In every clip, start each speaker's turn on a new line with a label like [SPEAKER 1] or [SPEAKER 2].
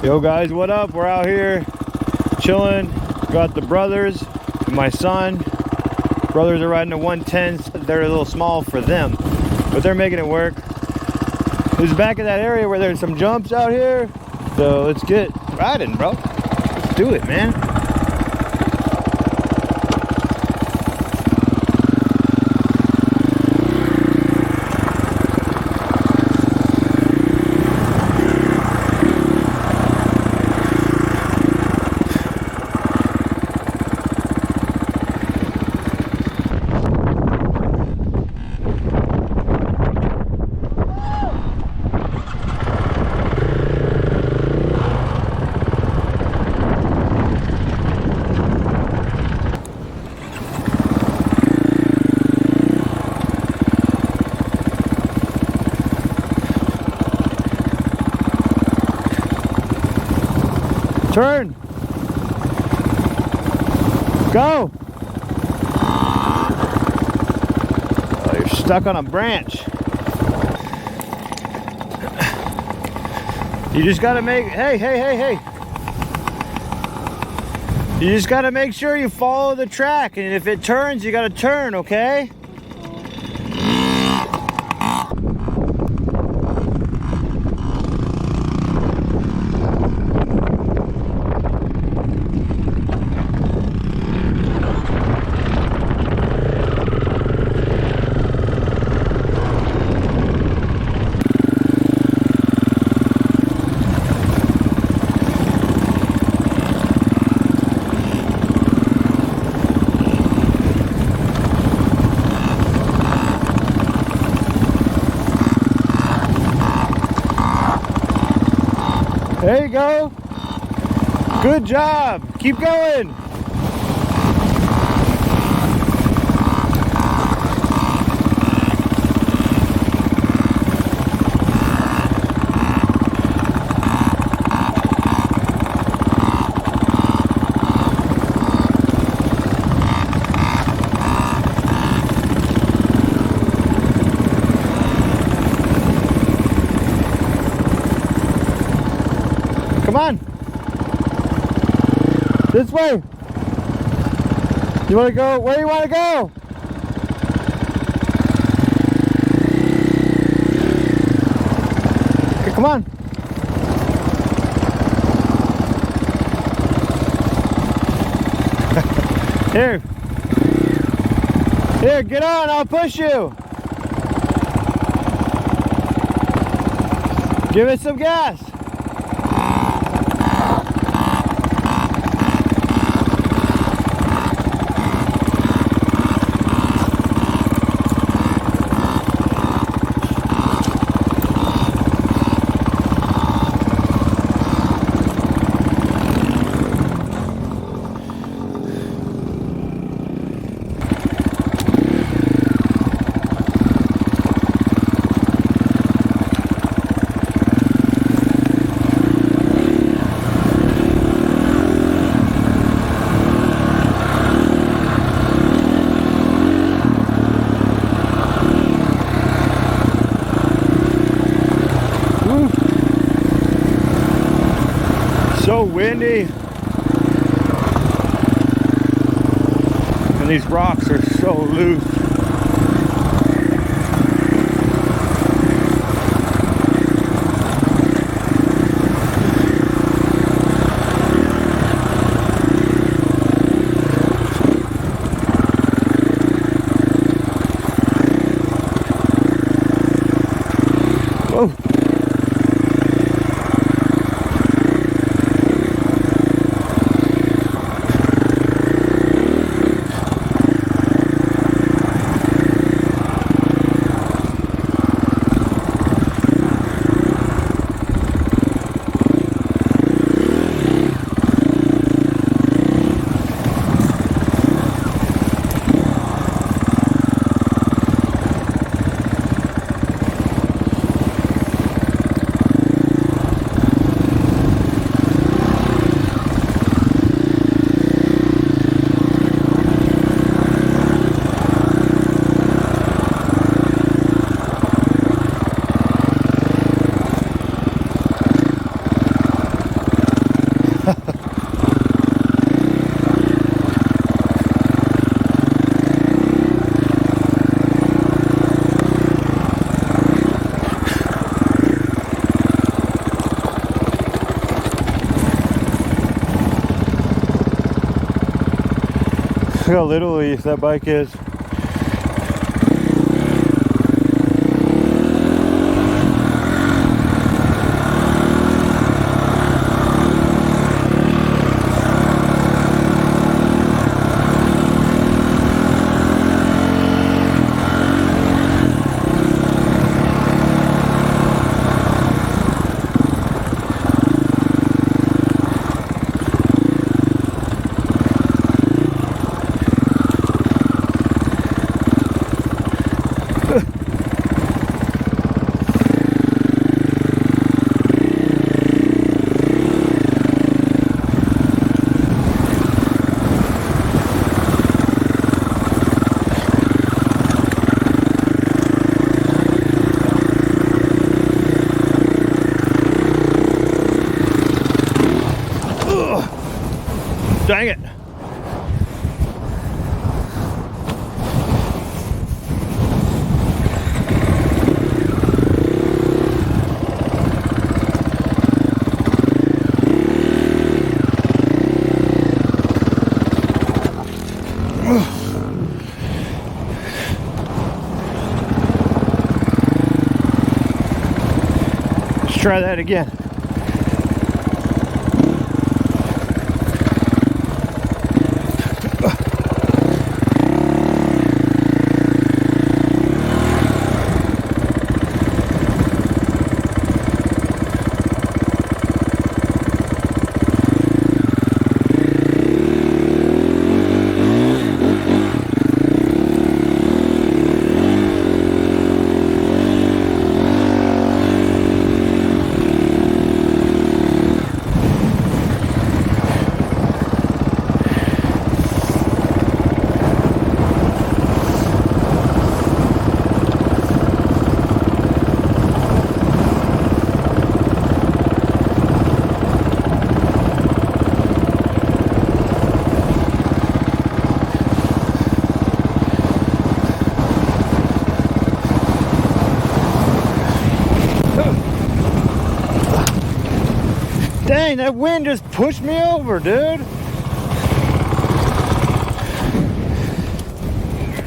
[SPEAKER 1] Yo guys, what up? We're out here chilling. Got the brothers and my son. Brothers are riding the 110s. They're a little small for them, but they're making it work. This is back in that area where there's some jumps out here. So let's get riding, bro. Let's do it, man. Turn. Go. Oh, you're stuck on a branch. You just gotta make, hey. You just gotta make sure you follow the track, and if it turns, you gotta turn, okay? There you go. Good job. Keep going. Come on. This way. You want to go where you want to go? Okay, come on. Here. Here, get on. I'll push you. Give it some gas. So windy, and these rocks are so loose. Whoa. Look how little that bike is. Dang it. Let's try that again. Dang, that wind just pushed me over, dude.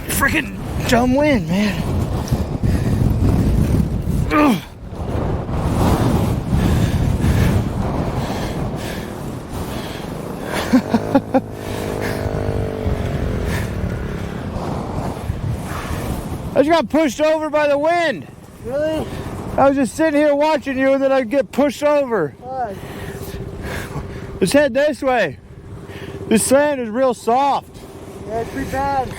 [SPEAKER 1] Freaking dumb wind, man. Ugh. I just got pushed over by the wind.
[SPEAKER 2] Really?
[SPEAKER 1] I was just sitting here watching you and then I get pushed over.
[SPEAKER 2] Why?
[SPEAKER 1] Let's head this way. This sand is real soft.
[SPEAKER 2] Yeah, it's pretty bad.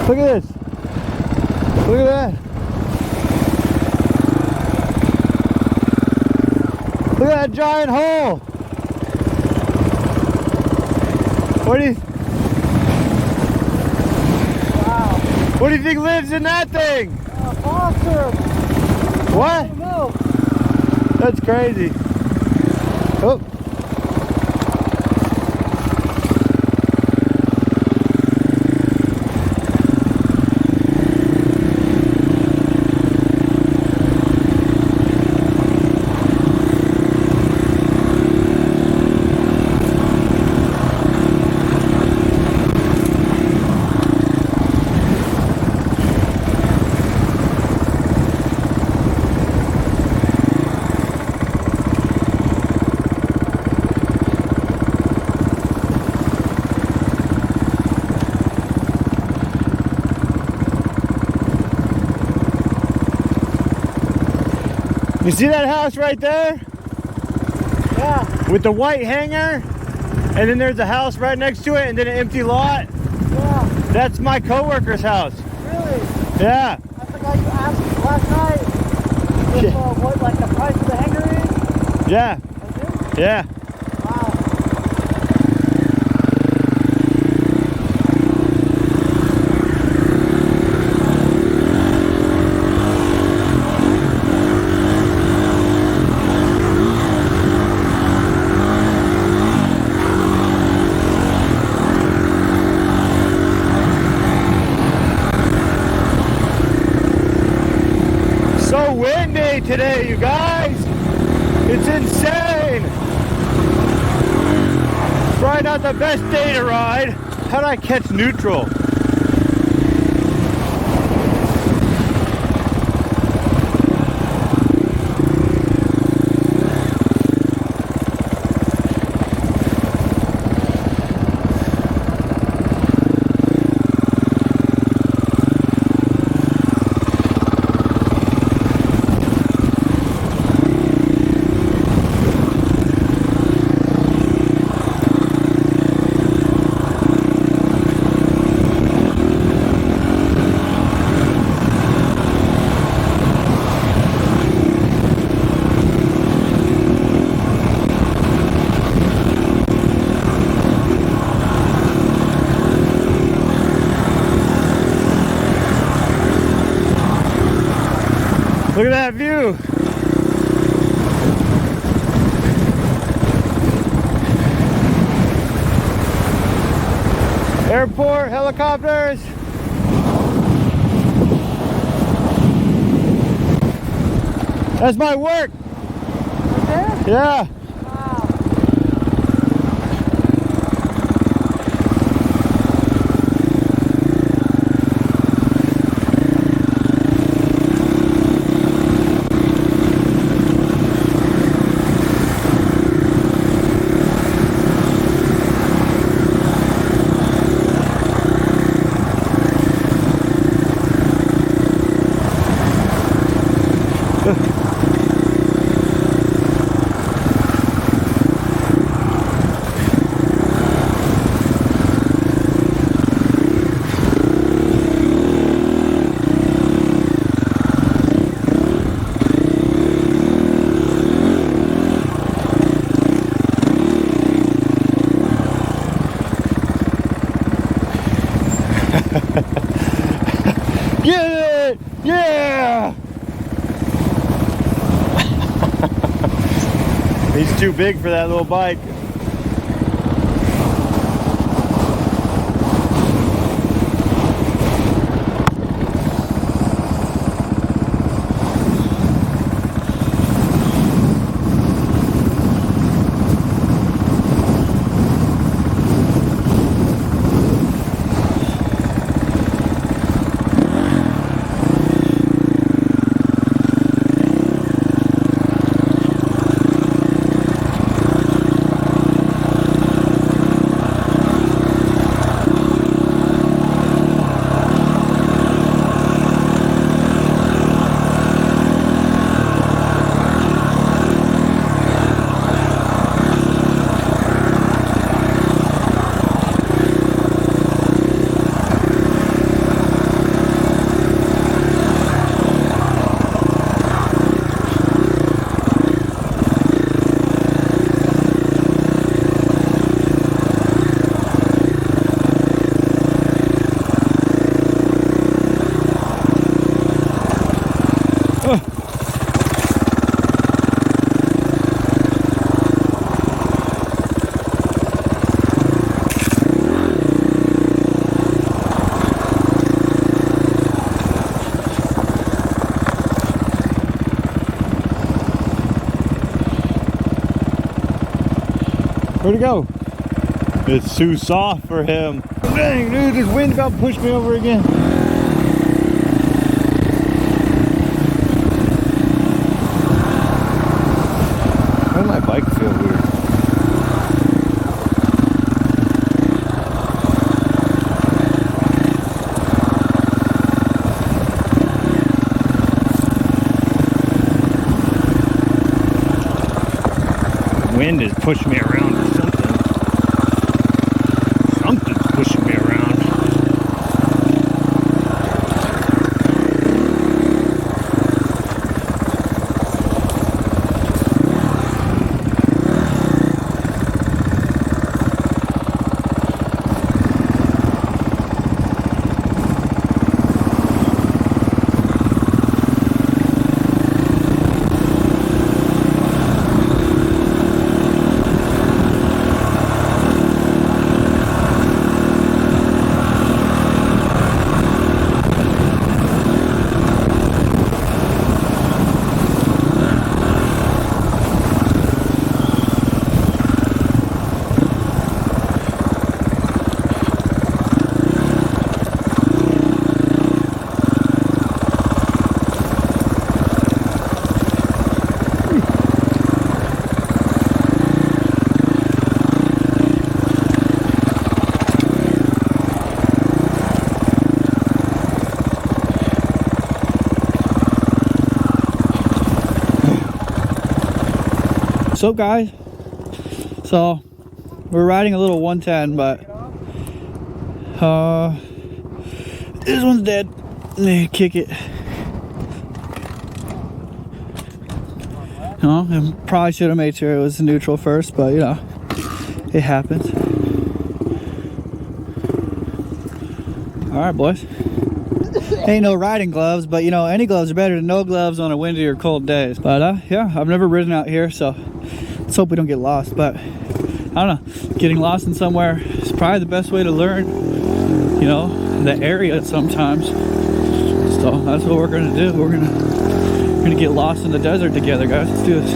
[SPEAKER 1] Look at this. Look at that. Look at that giant hole. What do you
[SPEAKER 2] Wow.
[SPEAKER 1] What do you think lives in that thing?
[SPEAKER 2] Awesome.
[SPEAKER 1] What?
[SPEAKER 2] I don't know.
[SPEAKER 1] That's crazy. Oh. You see that house right there?
[SPEAKER 2] Yeah.
[SPEAKER 1] With the white hangar? And then there's a house right next to it and then an empty lot?
[SPEAKER 2] Yeah.
[SPEAKER 1] That's my coworker's house.
[SPEAKER 2] Really?
[SPEAKER 1] Yeah.
[SPEAKER 2] I Last night, with, what, like the price of the hanger is?
[SPEAKER 1] Yeah.
[SPEAKER 2] Was it?
[SPEAKER 1] Yeah.
[SPEAKER 2] Wow.
[SPEAKER 1] So windy today, you guys. It's insane. Probably not the best day to ride. How'd I catch neutral? Look at that view. Airport, helicopters. That's my work.
[SPEAKER 2] Okay?
[SPEAKER 1] Yeah.
[SPEAKER 2] Wow.
[SPEAKER 1] Get it! Yeah! He's too big for that little bike. Where'd it go? It's too soft for him. Dang, dude, this wind about pushed me over again. Why did my bike feel weird? The wind is pushing me around or something. Something's pushing me around.
[SPEAKER 3] So guys, so we're riding a little 110, but this one's dead. Kick it. No, I probably should have made sure it was neutral first, but you know, it happens. All right, boys. Ain't no riding gloves, but you know, any gloves are better than no gloves on a windy or cold days. But yeah, I've never ridden out here, so let's hope we don't get lost. But I don't know, getting lost in somewhere is probably the best way to learn, you know, the area sometimes. So that's what we're gonna do. We're gonna get lost in the desert together, guys. Let's do this.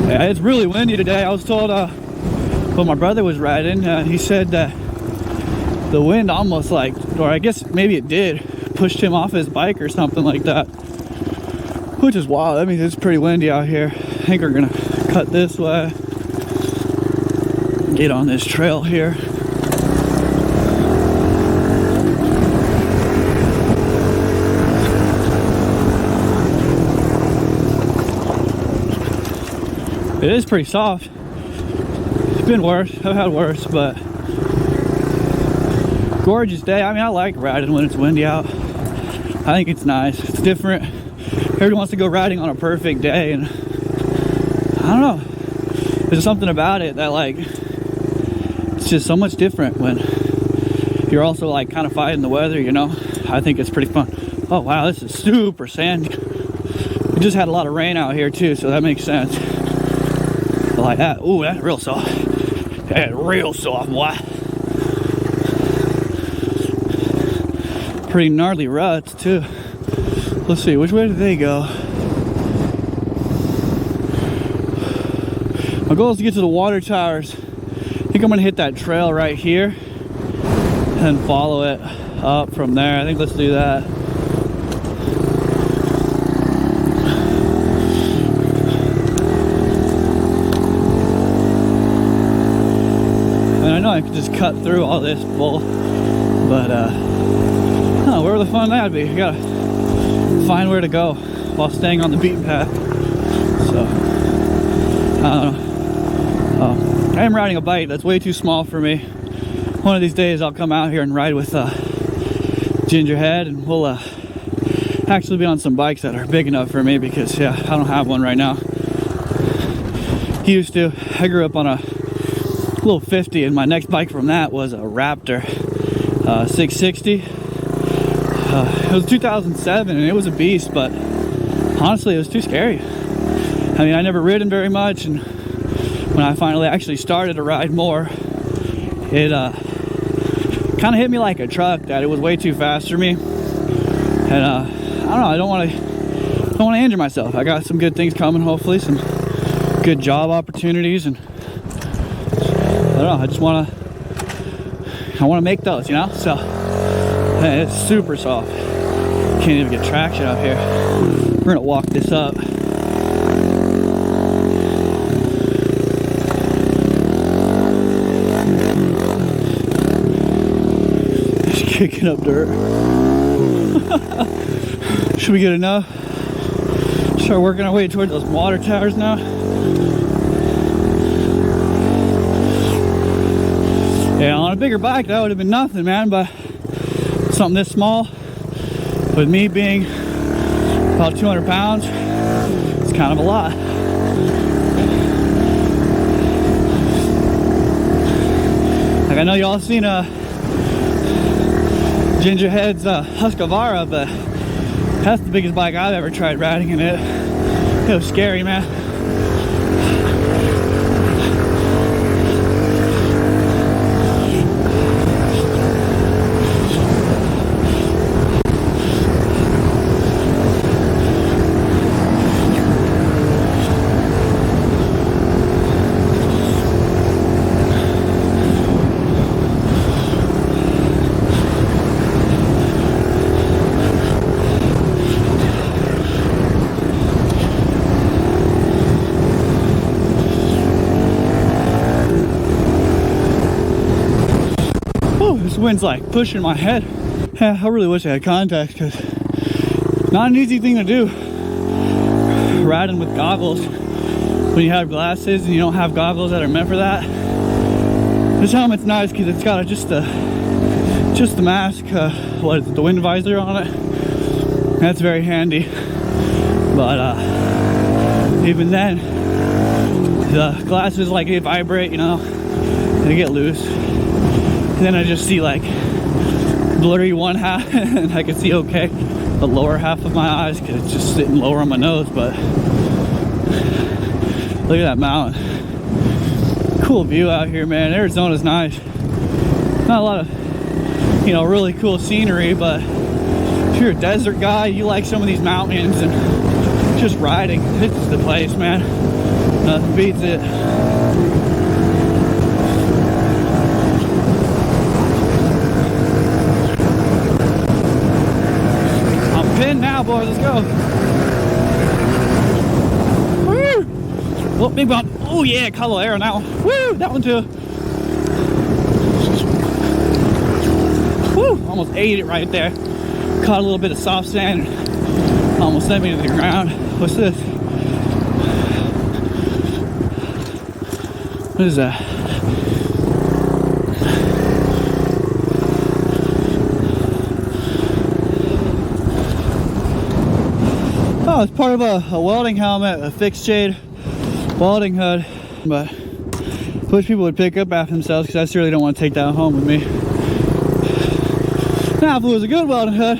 [SPEAKER 3] Yeah, it's really windy today. I was told when my brother was riding, he said that the wind almost like, or I guess maybe it did, pushed him off his bike or something like that, which is wild. That means it's pretty windy out here. I think we're gonna cut this way, get on this trail here. It is pretty soft. It's been worse. I've had worse, but gorgeous day. I mean, I like riding when it's windy out. I think it's nice. It's different. Everybody wants to go riding on a perfect day, and I don't know. There's something about it that, like, it's just so much different when you're also like kind of fighting the weather, you know. I think it's pretty fun. Oh wow, this is super sandy. We just had a lot of rain out here too, so that makes sense. But like that, ooh, that's real soft. That's real soft, boy. Pretty gnarly ruts too. Let's see, which way did they go? My goal is to get to the water towers. I think I'm gonna hit that trail right here and follow it up from there. I think let's do that. And I know I could just cut through all this bull, but oh, where would the fun that'd be? You gotta find where to go while staying on the beaten path. So I don't know. I am riding a bike that's way too small for me. One of these days I'll come out here and ride with Gingerhead, and we'll actually be on some bikes that are big enough for me, because yeah, I don't have one right now. He used to. I grew up on a little 50, and my next bike from that was a Raptor 660. It was 2007 and it was a beast, but honestly it was too scary. I mean, I never ridden very much, and when I finally actually started to ride more, it kind of hit me like a truck, that it was way too fast for me. And I don't know, I don't want to injure myself. I got some good things coming, hopefully some good job opportunities, and I don't know, I want to make those, you know. So man, it's super soft. Can't even get traction out here. We're gonna walk this up. Just kicking up dirt. Should we get enough? Start working our way towards those water towers now. Yeah, on a bigger bike that would have been nothing, man, but something this small, with me being about 200 pounds, it's kind of a lot. Like, I know y'all seen Gingerhead's Husqvarna, but that's the biggest bike I've ever tried riding in it. It was scary, man. Oh, this wind's like pushing my head. Yeah, I really wish I had contacts because not an easy thing to do. Riding with goggles when you have glasses and you don't have goggles that are meant for that. This helmet's nice because it's got just the mask, what is it, the wind visor on it. That's very handy. But even then, the glasses, like, they vibrate, you know, they get loose. And then I just see like blurry one half and I can see okay the lower half of my eyes because it's just sitting lower on my nose. But look at that mountain. Cool view out here, man. Arizona's nice. Not a lot of, you know, really cool scenery, but if you're a desert guy, you like some of these mountains and just riding, this is the place, man. Nothing beats it. I'm pinned now, boys. Let's go. Woo! Oh, big bump. Oh yeah, color air now. Woo! That one too. Woo! Almost ate it right there. Caught a little bit of soft sand. Almost sent me to the ground. What's this? What is that? Oh, it's part of a welding helmet, a fixed shade welding hood. But I wish people would pick up after themselves because I certainly don't want to take that home with me. Now, if it was a good welding hood,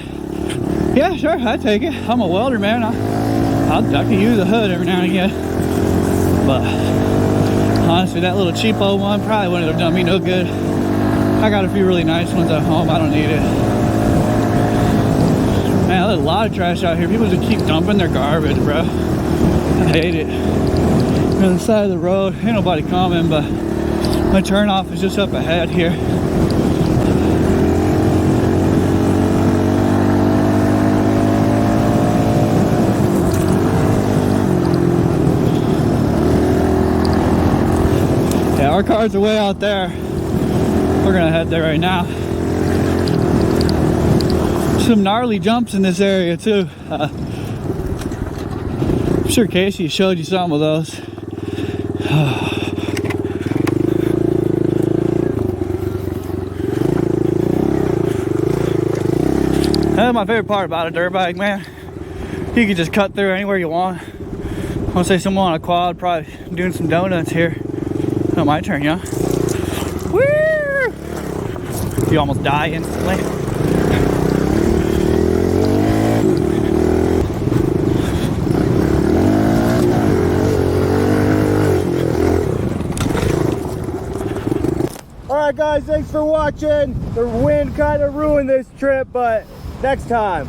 [SPEAKER 3] yeah, sure, I'd take it. I'm a welder, man. I can use a hood every now and again. But honestly, that little cheapo one probably wouldn't have done me no good. I got a few really nice ones at home. I don't need it. Man, there's a lot of trash out here. People just keep dumping their garbage, bro. I hate it. On the side of the road, ain't nobody coming, but my turn off is just up ahead here. Yeah, our cars are way out there. We're gonna head there right now. Some gnarly jumps in this area too. I'm sure Casey showed you some of those. That's my favorite part about a dirt bike, man. You can just cut through anywhere you want. I want to say someone on a quad probably doing some donuts here. Oh, my turn, yeah. Woo! You almost die instantly.
[SPEAKER 1] Alright guys, thanks for watching. The wind kind of ruined this trip, but next time.